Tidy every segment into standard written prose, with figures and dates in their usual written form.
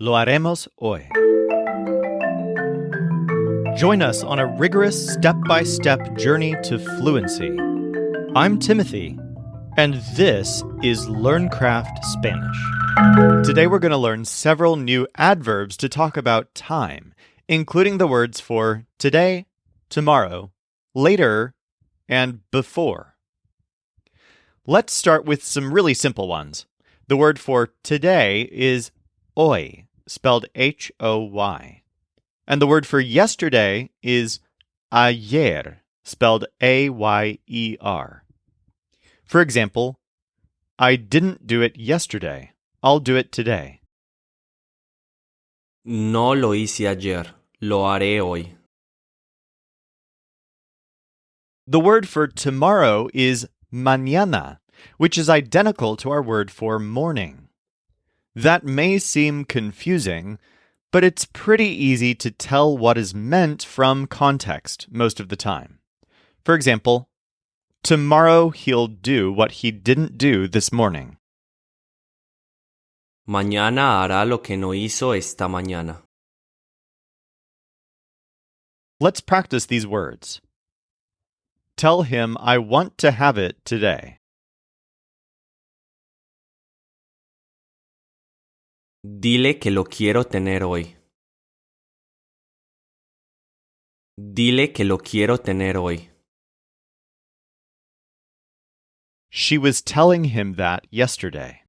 Lo haremos hoy. Join us on a rigorous step-by-step journey to fluency. I'm Timothy, and this is LearnCraft Spanish. Today we're going to learn several new adverbs to talk about time, including the words for today, tomorrow, later, and before. Let's start with some really simple ones. The word for today is hoy, spelled H-O-Y. And the word for yesterday is ayer, spelled A-Y-E-R. For example, I didn't do it yesterday. I'll do it today. No lo hice ayer, lo haré hoy. The word for tomorrow is mañana, which is identical to our word for morning. That may seem confusing, but it's pretty easy to tell what is meant from context most of the time. For example, tomorrow he'll do what he didn't do this morning. Mañana hará lo que no hizo esta mañana. Let's practice these words. Tell him I want to have it today. Dile que lo quiero tener hoy. Dile que lo quiero tener hoy. She was telling him that yesterday.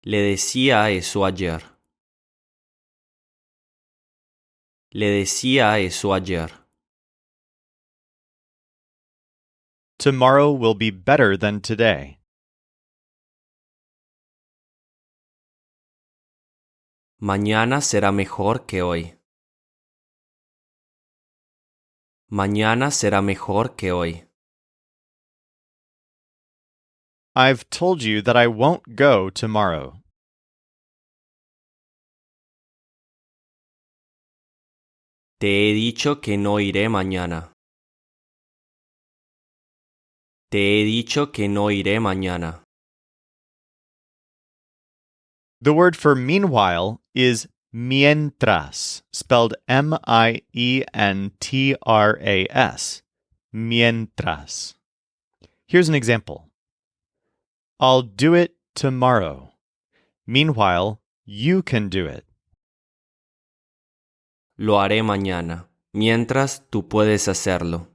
Le decía eso ayer. Le decía eso ayer. Tomorrow will be better than today. Mañana será mejor que hoy. Mañana será mejor que hoy. I've told you that I won't go tomorrow. Te he dicho que no iré mañana. Te he dicho que no iré mañana. The word for meanwhile is mientras, spelled M-I-E-N-T-R-A-S. Mientras. Here's an example. I'll do it tomorrow. Meanwhile, you can do it. Lo haré mañana, mientras tú puedes hacerlo.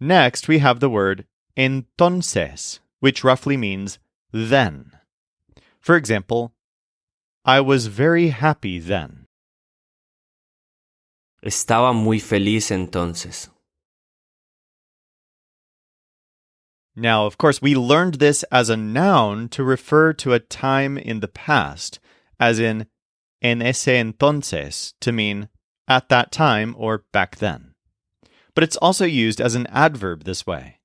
Next, we have the word entonces, which roughly means then. For example, I was very happy then. Estaba muy feliz entonces. Now, of course, we learned this as a noun to refer to a time in the past, as in en ese entonces, to mean at that time or back then. But it's also used as an adverb this way.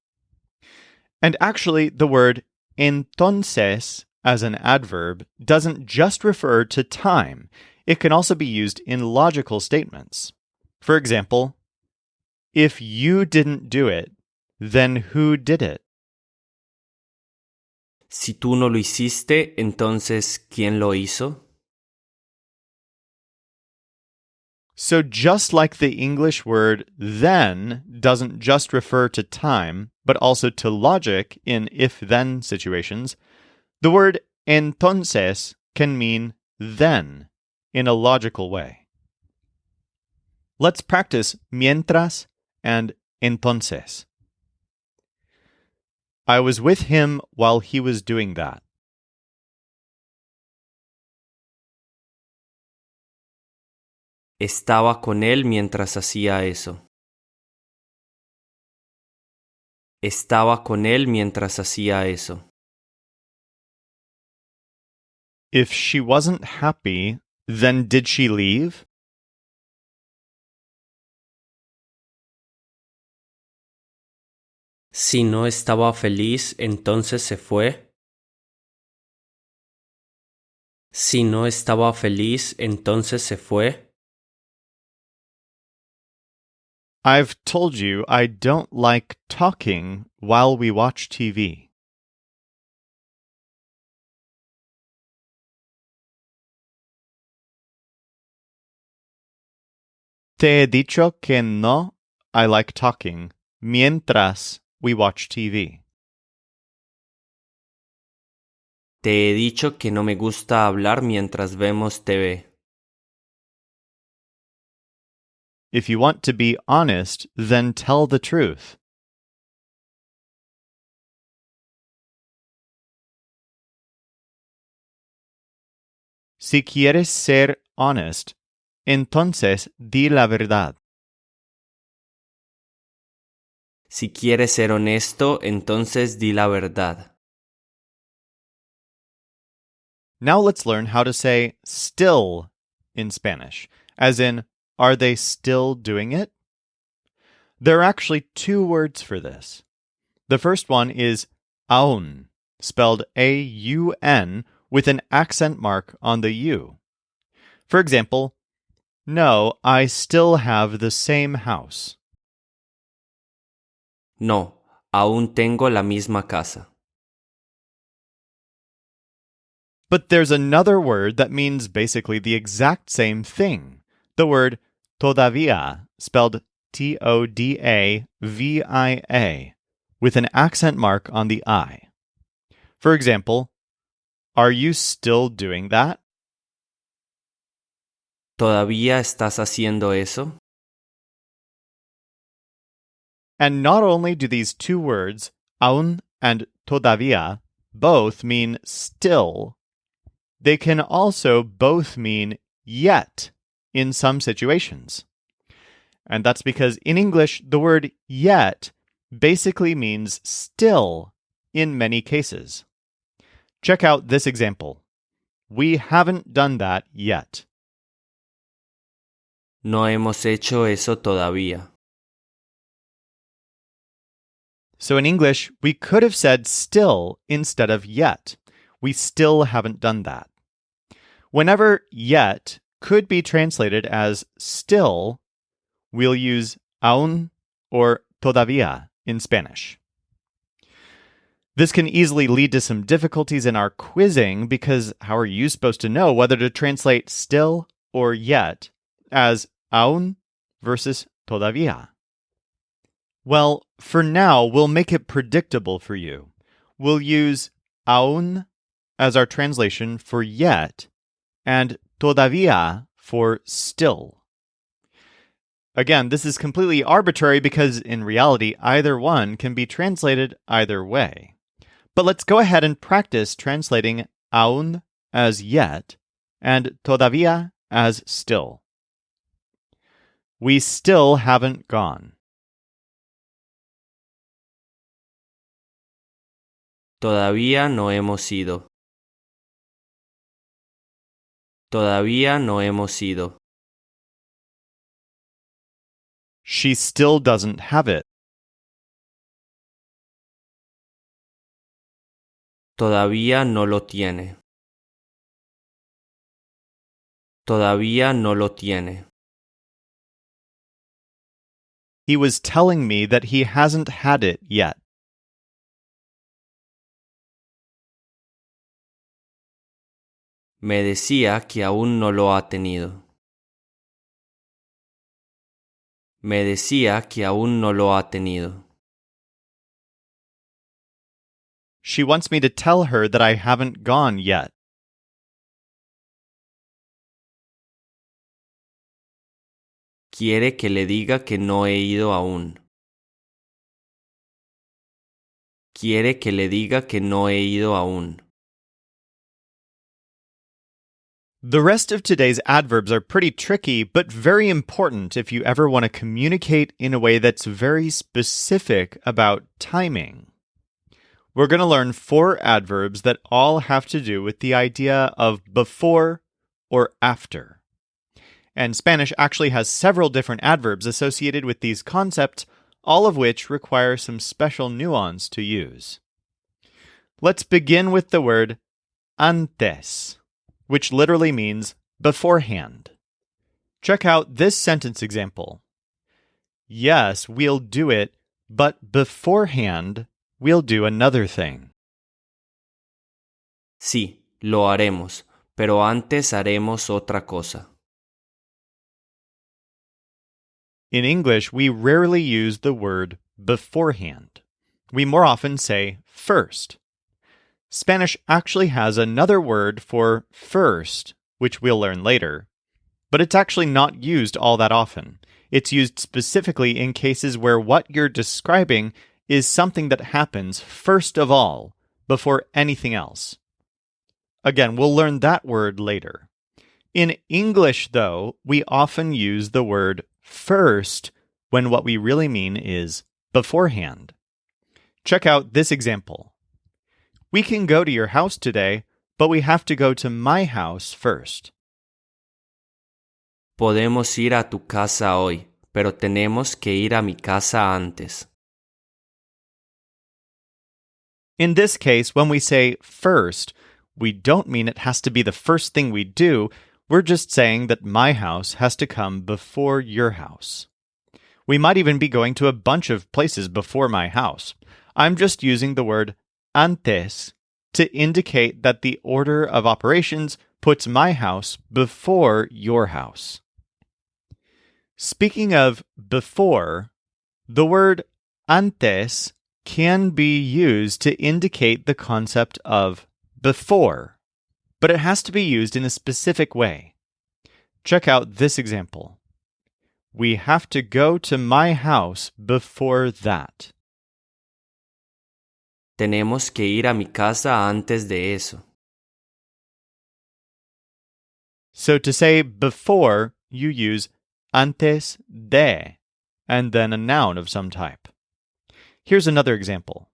And actually, the word entonces as an adverb doesn't just refer to time. It can also be used in logical statements. For example, if you didn't do it, then who did it? Si tú no lo hiciste, entonces ¿quién lo hizo? So just like the English word then doesn't just refer to time, but also to logic in if-then situations, the word entonces can mean then in a logical way. Let's practice mientras and entonces. I was with him while he was doing that. Estaba con él mientras hacía eso. Estaba con él mientras hacía eso. If she wasn't happy, then did she leave? Si no estaba feliz, entonces se fue. Si no estaba feliz, entonces se fue. I've told you I don't like talking while we watch TV. Te he dicho que no, I like talking, mientras we watch TV. Te he dicho que no me gusta hablar mientras vemos TV. If you want to be honest, then tell the truth. Si quieres ser honest, entonces di la verdad. Si quieres ser honesto, entonces di la verdad. Now let's learn how to say still in Spanish, as in, are they still doing it? There are actually two words for this. The first one is aún, spelled A-U-N, with an accent mark on the U. For example, no, I still have the same house. No, aún tengo la misma casa. But there's another word that means basically the exact same thing. The word todavía, spelled T-O-D-A-V-I-A, with an accent mark on the I. For example, are you still doing that? ¿Todavía estás haciendo eso? And not only do these two words, aún and todavía, both mean still, they can also both mean yet in some situations. And that's because in English, the word yet basically means still in many cases. Check out this example. We haven't done that yet. No hemos hecho eso todavía. So in English, we could have said still instead of yet. We still haven't done that. Whenever yet could be translated as still, we'll use aún or todavía in Spanish. This can easily lead to some difficulties in our quizzing because how are you supposed to know whether to translate still or yet as aún versus todavía? Well, for now, we'll make it predictable for you. We'll use aún as our translation for yet and todavía for still. Again, this is completely arbitrary because in reality, either one can be translated either way. But let's go ahead and practice translating aún as yet and todavía as still. We still haven't gone. Todavía no hemos ido. Todavía no hemos ido. She still doesn't have it. Todavía no lo tiene. Todavía no lo tiene. He was telling me that he hasn't had it yet. Me decía que aún no lo ha tenido. Me decía que aún no lo ha tenido. She wants me to tell her that I haven't gone yet. Quiere que le diga que no he ido aún. Quiere que le diga que no he ido aún. The rest of today's adverbs are pretty tricky, but very important if you ever want to communicate in a way that's very specific about timing. We're going to learn 4 adverbs that all have to do with the idea of before or after. And Spanish actually has several different adverbs associated with these concepts, all of which require some special nuance to use. Let's begin with the word antes, which literally means beforehand. Check out this sentence example. Yes, we'll do it, but beforehand, we'll do another thing. Sí, lo haremos, pero antes haremos otra cosa. In English, we rarely use the word beforehand. We more often say first. Spanish actually has another word for first, which we'll learn later, but it's actually not used all that often. It's used specifically in cases where what you're describing is something that happens first of all, before anything else. Again, we'll learn that word later. In English, though, we often use the word first when what we really mean is beforehand. Check out this example. We can go to your house today, but we have to go to my house first. Podemos ir a tu casa hoy, pero tenemos que ir a mi casa antes. In this case, when we say first, we don't mean it has to be the first thing we do. We're just saying that my house has to come before your house. We might even be going to a bunch of places before my house. I'm just using the word antes to indicate that the order of operations puts my house before your house. Speaking of before, the word antes can be used to indicate the concept of before, but it has to be used in a specific way. Check out this example. We have to go to my house before that. Tenemos que ir a mi casa antes de eso. So to say before, you use antes de, and then a noun of some type. Here's another example.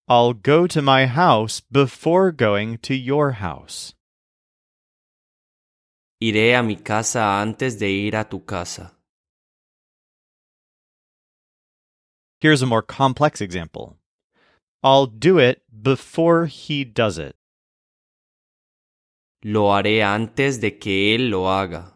I'll go to my house before going to your house. Iré a mi casa antes de ir a tu casa. Here's a more complex example. I'll do it before he does it. Lo haré antes de que él lo haga.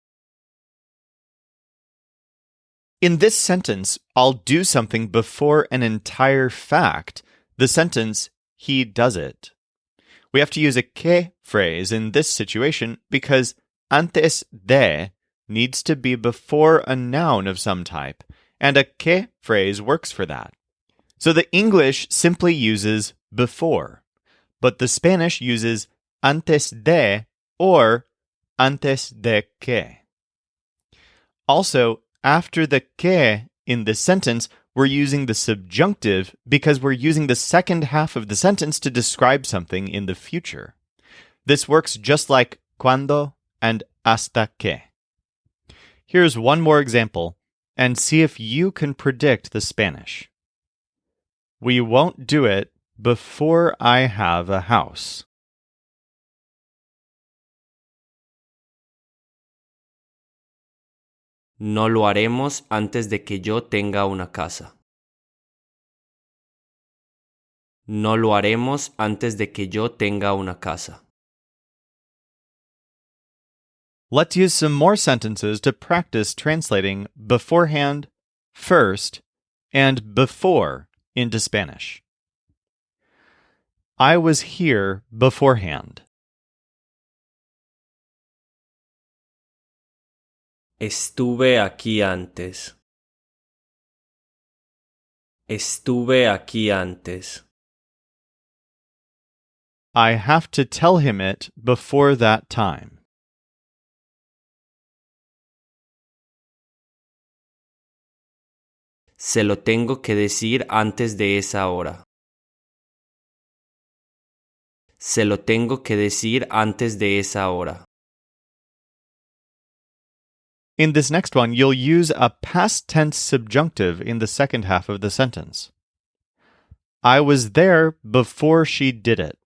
In this sentence, I'll do something before an entire fact. The sentence, he does it. We have to use a que phrase in this situation because antes de needs to be before a noun of some type, and a que phrase works for that. So the English simply uses before, but the Spanish uses antes de or antes de que. Also, after the que in this sentence, we're using the subjunctive because we're using the second half of the sentence to describe something in the future. This works just like cuando and hasta que. Here's one more example, and see if you can predict the Spanish. We won't do it before I have a house. No lo haremos antes de que yo tenga una casa. No lo haremos antes de que yo tenga una casa. Let's use some more sentences to practice translating beforehand, first, and before into Spanish. I was here beforehand. Estuve aquí antes. Estuve aquí antes. I have to tell him it before that time. Se lo tengo que decir antes de esa hora. Se lo tengo que decir antes de esa hora. In this next one, you'll use a past tense subjunctive in the second half of the sentence. I was there before she did it.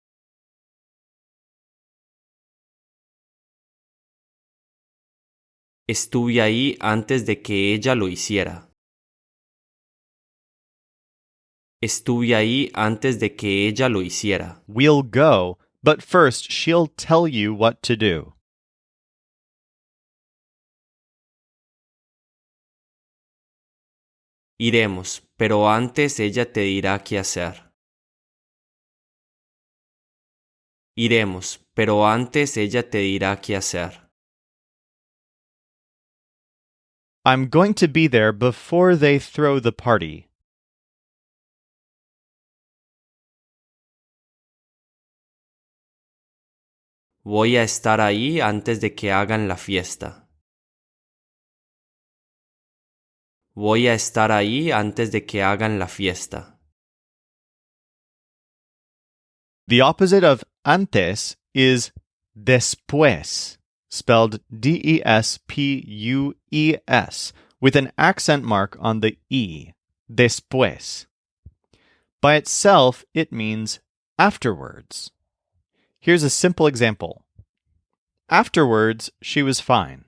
Estuve ahí antes de que ella lo hiciera. Estuve ahí antes de que ella lo hiciera. We'll go, but first she'll tell you what to do. Iremos, pero antes ella te dirá qué hacer. Iremos, pero antes ella te dirá qué hacer. I'm going to be there before they throw the party. Voy a estar ahí antes de que hagan la fiesta. Voy a estar ahí antes de que hagan la fiesta. The opposite of antes is después, spelled D-E-S-P-U-E-S, with an accent mark on the E, después. By itself, it means afterwards. Here's a simple example. Afterwards, she was fine.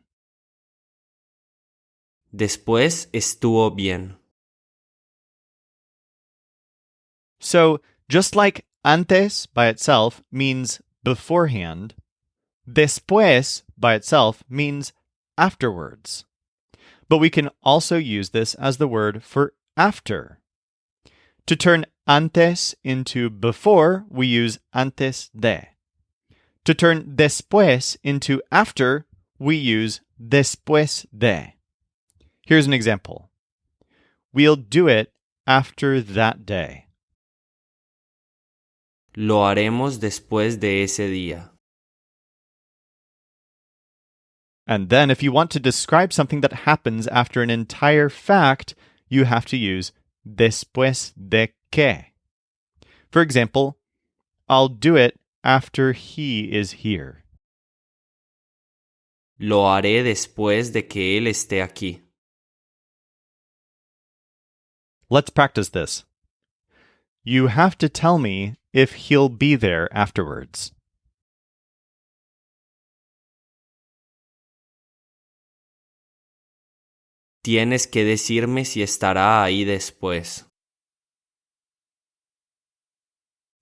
Después estuvo bien. So, just like antes by itself means beforehand, después by itself means afterwards. But we can also use this as the word for after. To turn antes into before, we use antes de. To turn después into after, we use después de. Here's an example. We'll do it after that day. Lo haremos después de ese día. And then if you want to describe something that happens after an entire fact, you have to use después de que. For example, I'll do it after he is here. Lo haré después de que él esté aquí. Let's practice this. You have to tell me if he'll be there afterwards. Tienes que decirme si estará ahí después.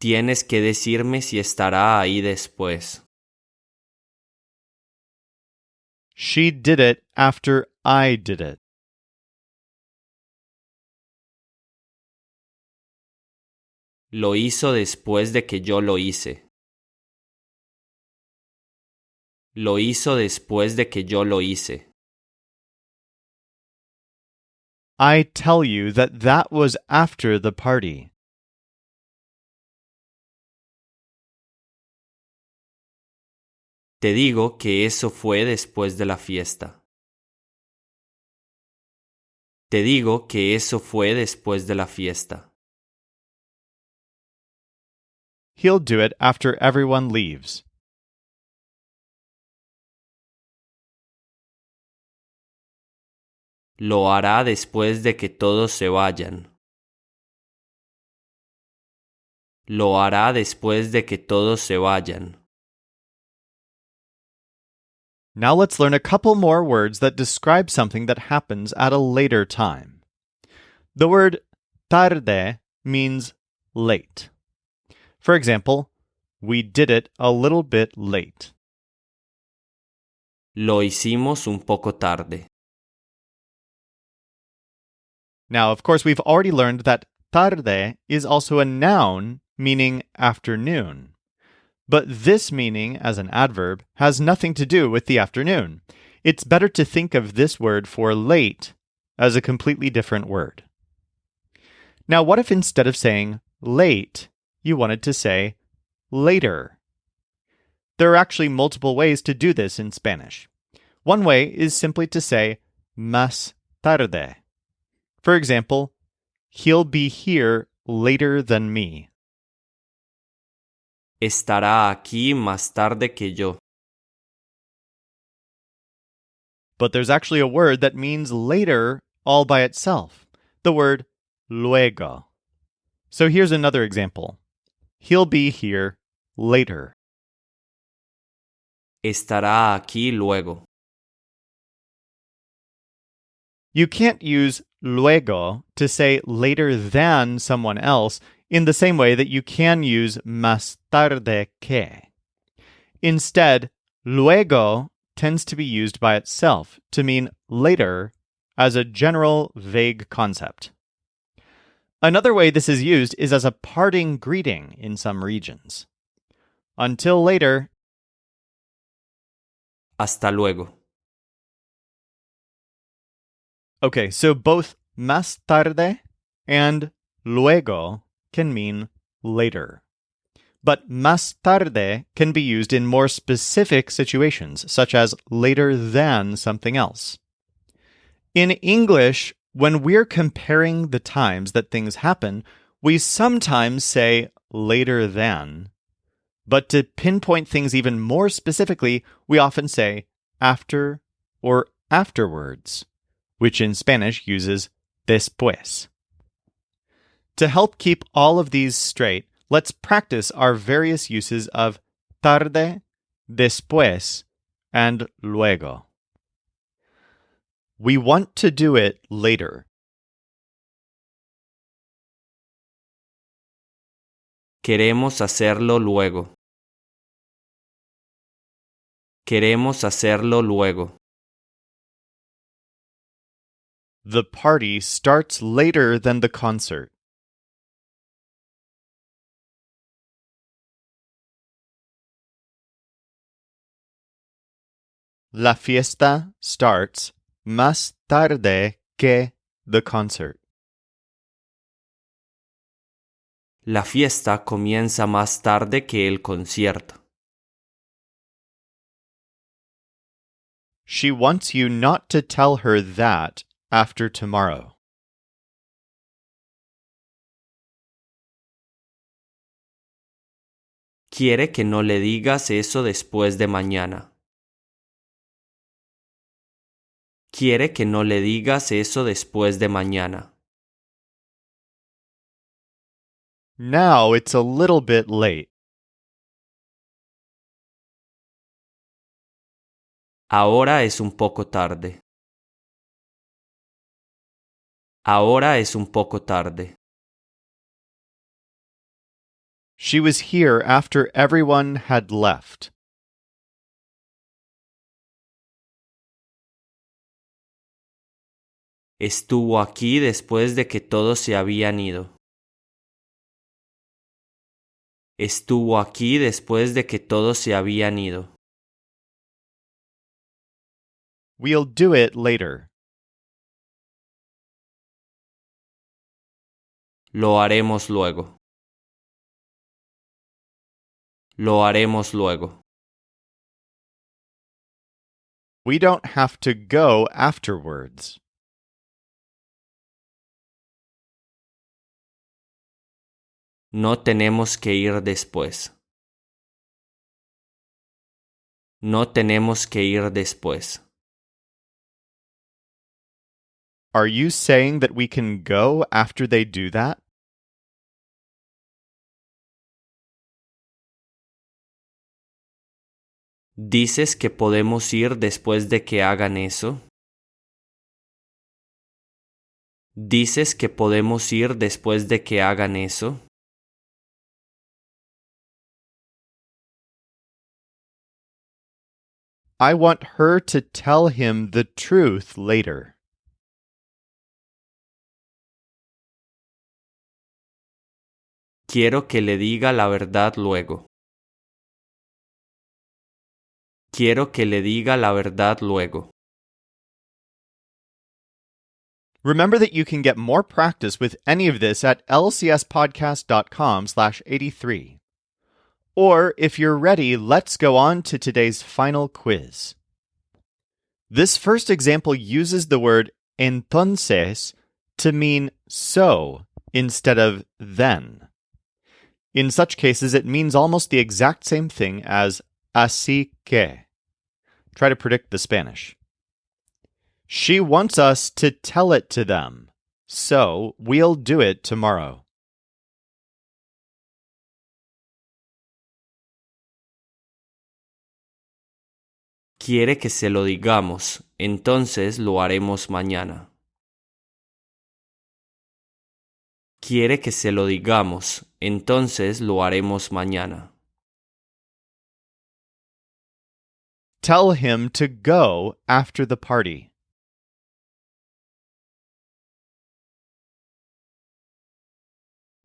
Tienes que decirme si estará ahí después. She did it after I did it. Lo hizo después de que yo lo hice. Lo hizo después de que yo lo hice. I tell you that was after the party. Te digo que eso fue después de la fiesta. Te digo que eso fue después de la fiesta. He'll do it after everyone leaves. Lo hará después de que todos se vayan. Lo hará después de que todos se vayan. Now let's learn a couple more words that describe something that happens at a later time. The word tarde means late. For example, we did it a little bit late. Lo hicimos un poco tarde. Now, of course, we've already learned that tarde is also a noun meaning afternoon. But this meaning, as an adverb, has nothing to do with the afternoon. It's better to think of this word for late as a completely different word. Now, what if instead of saying late, you wanted to say later? There are actually multiple ways to do this in Spanish. One way is simply to say más tarde. For example, he'll be here later than me. Estará aquí más tarde que yo. But there's actually a word that means later all by itself, the word luego. So here's another example. He'll be here later. Estará aquí luego. You can't use luego to say later than someone else in the same way that you can use más tarde que. Instead, luego tends to be used by itself to mean later as a general, vague concept. Another way this is used is as a parting greeting in some regions. Until later. Hasta luego. Okay, so both más tarde and luego can mean later. But más tarde can be used in more specific situations, such as later than something else. In English, when we're comparing the times that things happen, we sometimes say later than. But to pinpoint things even more specifically, we often say after or afterwards, which in Spanish uses después. To help keep all of these straight, let's practice our various uses of tarde, después, and luego. We want to do it later. Queremos hacerlo luego. Queremos hacerlo luego. The party starts later than the concert. La fiesta starts más tarde que the concert. La fiesta comienza más tarde que el concierto. She wants you not to tell her that after tomorrow. Quiere que no le digas eso después de mañana. Quiere que no le digas eso después de mañana. Now it's a little bit late. Ahora es un poco tarde. Ahora es un poco tarde. She was here after everyone had left. Estuvo aquí después de que todos se habían ido. Estuvo aquí después de que todos se habían ido. We'll do it later. Lo haremos luego. Lo haremos luego. We don't have to go afterwards. No tenemos que ir después. No tenemos que ir después. Are you saying that we can go after they do that? ¿Dices que podemos ir después de que hagan eso? ¿Dices que podemos ir después de que hagan eso? I want her to tell him the truth later. Quiero que le diga la verdad luego. Quiero que le diga la verdad luego. Remember that you can get more practice with any of this at lcspodcast.com/83. Or, if you're ready, let's go on to today's final quiz. This first example uses the word entonces to mean so instead of then. In such cases, it means almost the exact same thing as así que. Try to predict the Spanish. She wants us to tell it to them, so we'll do it tomorrow. Quiere que se lo digamos, entonces lo haremos mañana. Quiere que se lo digamos, entonces lo haremos mañana. Tell him to go after the party.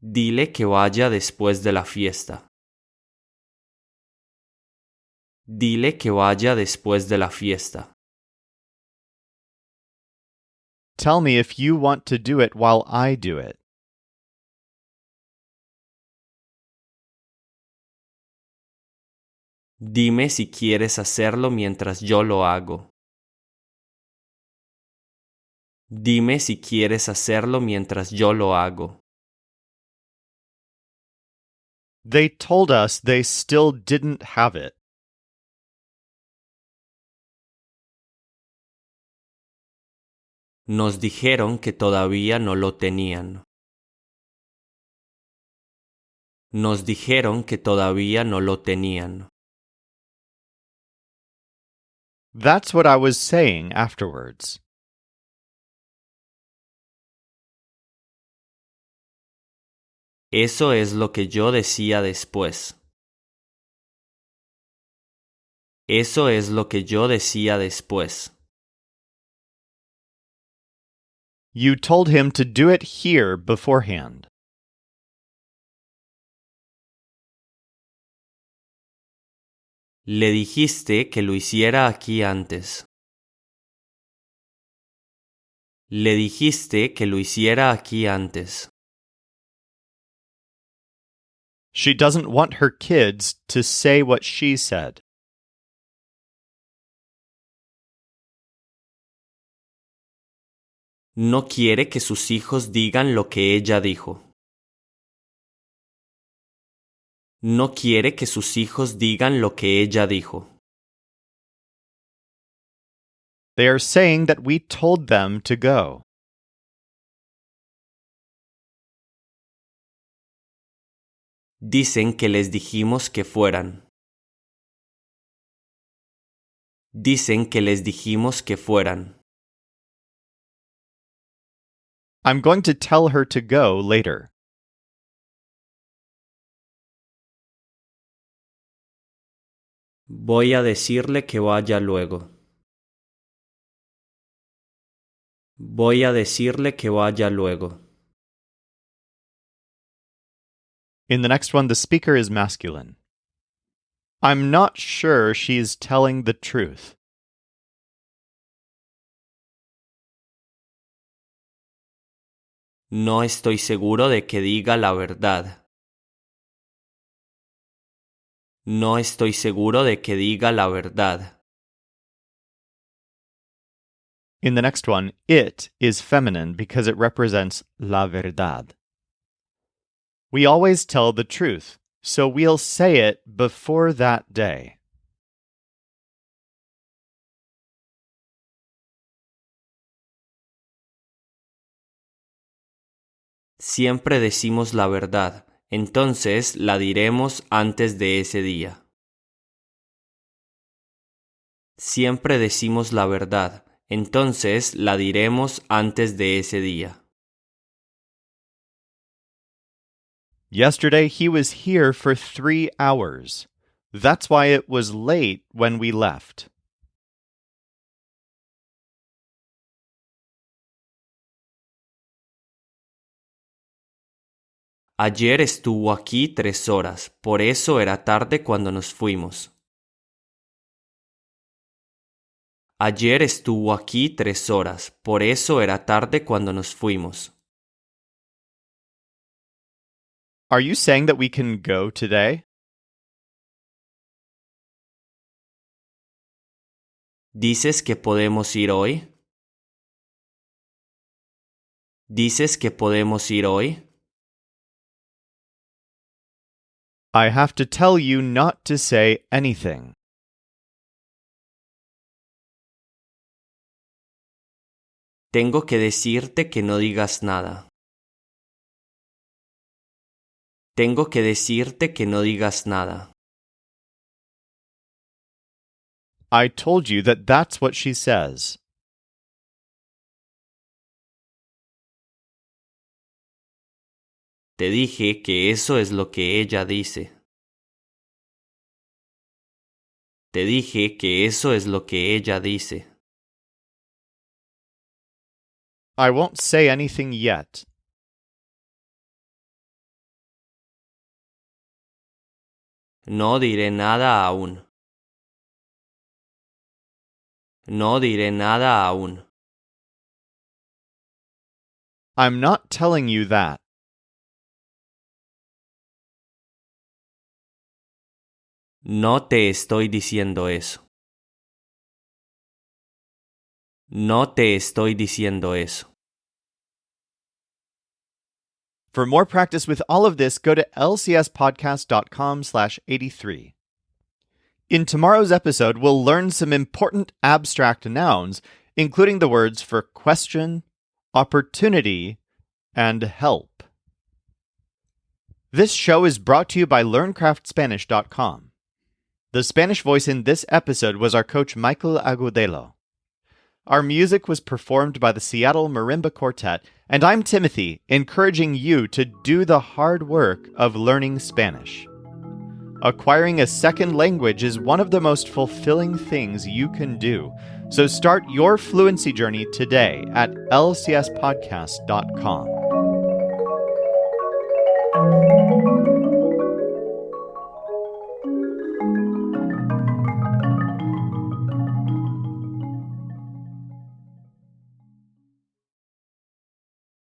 Dile que vaya después de la fiesta. Dile que vaya después de la fiesta. Tell me if you want to do it while I do it. Dime si quieres hacerlo mientras yo lo hago. Dime si quieres hacerlo mientras yo lo hago. They told us they still didn't have it. Nos dijeron que todavía no lo tenían. Nos dijeron que todavía no lo tenían. That's what I was saying afterwards. Eso es lo que yo decía después. Eso es lo que yo decía después. You told him to do it here beforehand. Le dijiste que lo hiciera aquí antes. Le dijiste que lo hiciera aquí antes. She doesn't want her kids to say what she said. No quiere que sus hijos digan lo que ella dijo. No quiere que sus hijos digan lo que ella dijo. They are saying that we told them to go. Dicen que les dijimos que fueran. Dicen que les dijimos que fueran. I'm going to tell her to go later. Voy a decirle que vaya luego. Voy a decirle que vaya luego. In the next one, the speaker is masculine. I'm not sure she's telling the truth. No estoy seguro de que diga la verdad. No estoy seguro de que diga la verdad. In the next one, it is feminine because it represents la verdad. We always tell the truth, so we'll say it before that day. Siempre decimos la verdad, entonces la diremos antes de ese día. Siempre decimos la verdad, entonces la diremos antes de ese día. Yesterday he was here for 3 hours. That's why it was late when we left. Ayer estuvo aquí 3 horas, por eso era tarde cuando nos fuimos. Ayer estuvo aquí 3 horas, por eso era tarde cuando nos fuimos. Are you saying that we can go today? ¿Dices que podemos ir hoy? ¿Dices que podemos ir hoy? I have to tell you not to say anything. Tengo que decirte que no digas nada. Tengo que decirte que no digas nada. I told you that that's what she says. Te dije que eso es lo que ella dice. Te dije que eso es lo que ella dice. I won't say anything yet. No diré nada aún. No diré nada aún. I'm not telling you that. No te estoy diciendo eso. No te estoy diciendo eso. For more practice with all of this, go to lcspodcast.com/83. In tomorrow's episode, we'll learn some important abstract nouns, including the words for question, opportunity, and help. This show is brought to you by LearnCraftSpanish.com. The Spanish voice in this episode was our coach Michael Agudelo. Our music was performed by the Seattle Marimba Quartet, and I'm Timothy, encouraging you to do the hard work of learning Spanish. Acquiring a second language is one of the most fulfilling things you can do, so start your fluency journey today at lcspodcast.com.